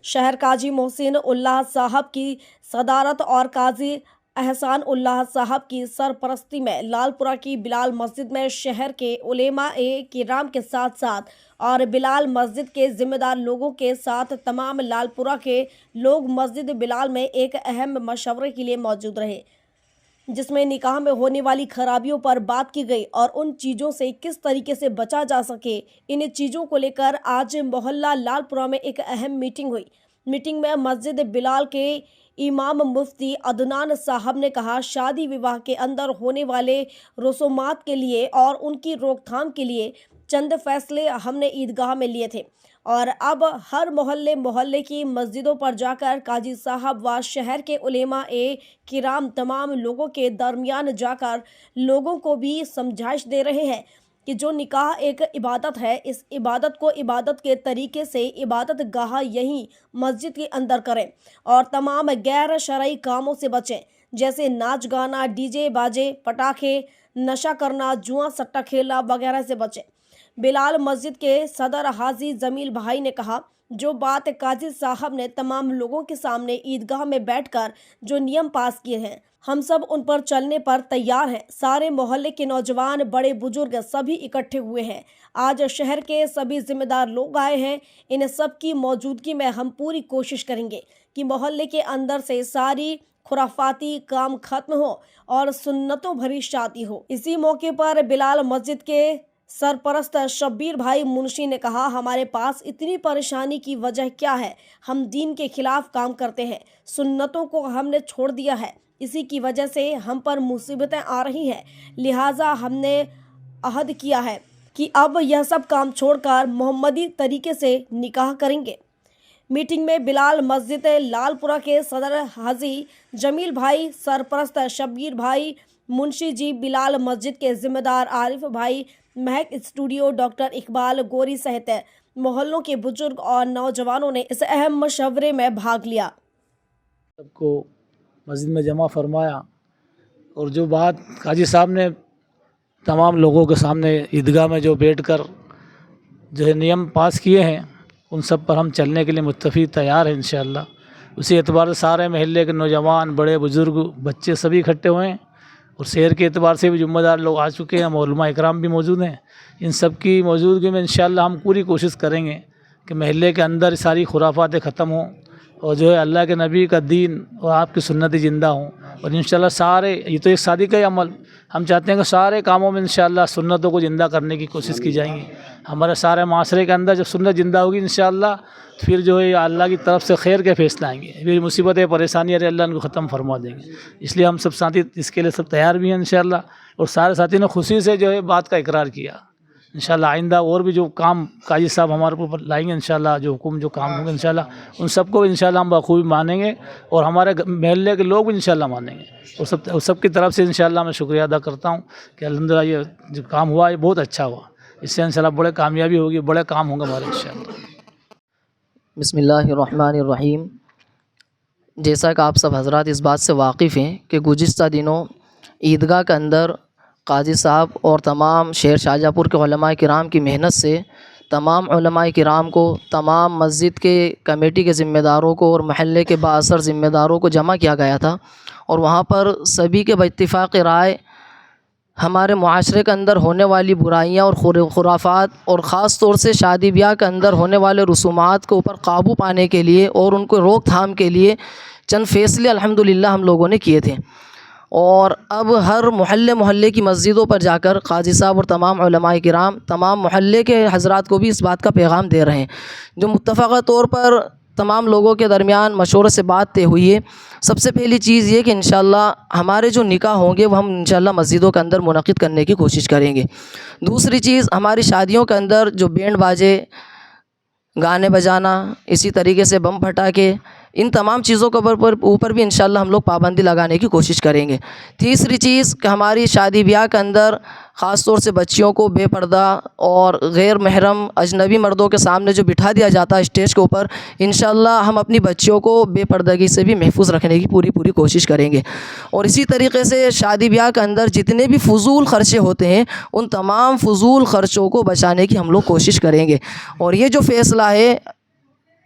شہر قاضی محسن اللہ صاحب کی صدارت اور قاضی احسان اللہ صاحب کی سرپرستی میں لال پورہ کی بلال مسجد میں شہر کے علماء کرام کے ساتھ ساتھ اور بلال مسجد کے ذمہ دار لوگوں کے ساتھ تمام لال پورہ کے لوگ مسجد بلال میں ایک اہم مشورے کے لیے موجود رہے، جس میں نکاح میں ہونے والی خرابیوں پر بات کی گئی اور ان چیزوں سے کس طریقے سے بچا جا سکے۔ ان چیزوں کو لے کر آج محلہ لال پورہ میں ایک اہم میٹنگ ہوئی۔ میٹنگ میں مسجد بلال کے امام مفتی عدنان صاحب نے کہا، شادی وواہ کے اندر ہونے والے رسومات کے لیے اور ان کی روک تھام کے لیے چند فیصلے ہم نے عیدگاہ میں لیے تھے، اور اب ہر محلے کی مسجدوں پر جا کر قاضی صاحب و شہر کے علماء کرام تمام لوگوں کے درمیان جا کر لوگوں کو بھی سمجھائش دے رہے ہیں کہ جو نکاح ایک عبادت ہے، اس عبادت کو عبادت کے طریقے سے عبادت گاہ یہیں مسجد کے اندر کریں اور تمام غیر شرعی کاموں سے بچیں، جیسے ناچ گانا، ڈی جے باجے، پٹاخے، نشہ کرنا، جوا سٹا کھیلنا وغیرہ سے بچیں۔ بلال مسجد کے صدر حاجی جمیل بھائی نے کہا، جو بات قاضی صاحب نے تمام لوگوں کے سامنے عیدگاہ میں بیٹھ کر جو نیم پاس کیے ہیں، ہم سب ان پر چلنے پر تیار ہیں۔ سارے محلے کے نوجوان، بڑے بزرگ سبھی اکٹھے ہوئے ہیں۔ آج شہر کے سبھی ذمہ دار لوگ آئے ہیں۔ ان سب کی موجودگی میں ہم پوری کوشش کریں گے کہ محلے کے اندر سے ساری خرافاتی کام ختم ہو اور سنتوں بھری شادی ہو۔ اسی موقع پر بلال مسجد کے سرپرست شبیر بھائی منشی نے کہا، ہمارے پاس اتنی پریشانی کی وجہ کیا ہے؟ ہم دین کے خلاف کام کرتے ہیں، سنتوں کو ہم نے چھوڑ دیا ہے، اسی کی وجہ سے ہم پر مصیبتیں آ رہی ہیں، لہٰذا ہم نے عہد کیا ہے کہ اب یہ سب کام چھوڑ کر محمدی طریقے سے نکاح کریں گے۔ میٹنگ میں بلال مسجد لال پورہ کے صدر حاجی جمیل بھائی، سرپرست شبیر بھائی منشی جی، بلال مسجد کے ذمہ دار عارف بھائی، مہک اسٹوڈیو، ڈاکٹر اقبال گوری سہت محلوں کے بزرگ اور نوجوانوں نے اس اہم مشورے میں بھاگ لیا۔ سب کو مسجد میں جمع فرمایا اور جو بات قاضی صاحب نے تمام لوگوں کے سامنے عیدگاہ میں جو بیٹھ کر جو ہے نیم پاس کیے ہیں، ان سب پر ہم چلنے کے لیے متفق تیار ہیں انشاءاللہ۔ اسی اعتبار سے سارے محلے کے نوجوان، بڑے بزرگ، بچے سبھی اکٹھے ہوئے ہیں اور شہر کے اعتبار سے بھی ذمہ دار لوگ آ چکے ہیں، علماء اکرام بھی موجود ہیں۔ ان سب کی موجودگی میں انشاءاللہ ہم پوری کوشش کریں گے کہ محلے کے اندر ساری خرافاتیں ختم ہوں اور جو ہے اللہ کے نبی کا دین اور آپ کی سنتیں زندہ ہوں، اور انشاءاللہ سارے، یہ تو ایک شادی کا ہی عمل، ہم چاہتے ہیں کہ سارے کاموں میں انشاءاللہ سنتوں کو زندہ کرنے کی کوشش کی جائیں گی۔ ہمارے سارے معاشرے کے اندر جب سنت زندہ ہوگی انشاءاللہ، پھر جو ہے اللہ کی طرف سے خیر کے فیصلے آئیں گے، پھر مصیبتیں پریشانیاں اللہ ان کو ختم فرما دیں گے۔ اس لیے ہم سب ساتھی اس کے لیے سب تیار بھی ہیں انشاءاللہ، اور سارے ساتھی نے خوشی سے جو ہے بات کا اقرار کیا۔ انشاءاللہ آئندہ اور بھی جو کام قاضی صاحب ہمارے اوپر لائیں گے انشاءاللہ، جو حکم جو کام ہوں گے انشاءاللہ ان سب کو انشاءاللہ ہم بخوبی مانیں گے، اور ہمارے محلے کے لوگ بھی انشاءاللہ مانیں گے، اور سب کی طرف سے انشاءاللہ میں شکریہ ادا کرتا ہوں کہ الحمدللہ یہ جو کام ہوا یہ بہت اچھا ہوا، اس سے انشاءاللہ بڑے کامیابی ہوگی، بڑے کام ہوں گے ہمارے انشاءاللہ۔ بسم اللہ الرحمن الرحیم۔ جیسا کہ آپ سب حضرات اس بات سے واقف ہیں کہ گزشتہ دنوں عیدگاہ کے اندر قاضی صاحب اور تمام شہر شاہجہاں پور کے علماء کرام کی محنت سے تمام علماء کرام کو، تمام مسجد کے کمیٹی کے ذمہ داروں کو اور محلے کے بااثر ذمہ داروں کو جمع کیا گیا تھا، اور وہاں پر سبھی کے باتفاق رائے ہمارے معاشرے کے اندر ہونے والی برائیاں اور خرافات، اور خاص طور سے شادی بیاہ کے اندر ہونے والے رسومات کے اوپر قابو پانے کے لیے اور ان کو روک تھام کے لیے چند فیصلے الحمدللہ ہم لوگوں نے کیے تھے۔ اور اب ہر محلے کی مسجدوں پر جا کر قاضی صاحب اور تمام علماء کرام تمام محلے کے حضرات کو بھی اس بات کا پیغام دے رہے ہیں، جو متفقہ طور پر تمام لوگوں کے درمیان مشورے سے بات طے ہوئی ہے۔ سب سے پہلی چیز یہ کہ انشاءاللہ ہمارے جو نکاح ہوں گے وہ ہم انشاءاللہ مسجدوں کے اندر منعقد کرنے کی کوشش کریں گے۔ دوسری چیز، ہماری شادیوں کے اندر جو بینڈ باجے، گانے بجانا، اسی طریقے سے بم پھٹاکے، ان تمام چیزوں کے اوپر بھی انشاءاللہ ہم لوگ پابندی لگانے کی کوشش کریں گے۔ تیسری چیز کہ ہماری شادی بیاہ کے اندر خاص طور سے بچیوں کو بے پردہ اور غیر محرم اجنبی مردوں کے سامنے جو بٹھا دیا جاتا ہے اسٹیج کے اوپر، انشاءاللہ ہم اپنی بچیوں کو بے پردگی سے بھی محفوظ رکھنے کی پوری کوشش کریں گے۔ اور اسی طریقے سے شادی بیاہ کے اندر جتنے بھی فضول خرچے ہوتے ہیں ان تمام فضول خرچوں کو بچانے کی ہم لوگ کوشش کریں گے۔ اور یہ جو فیصلہ ہے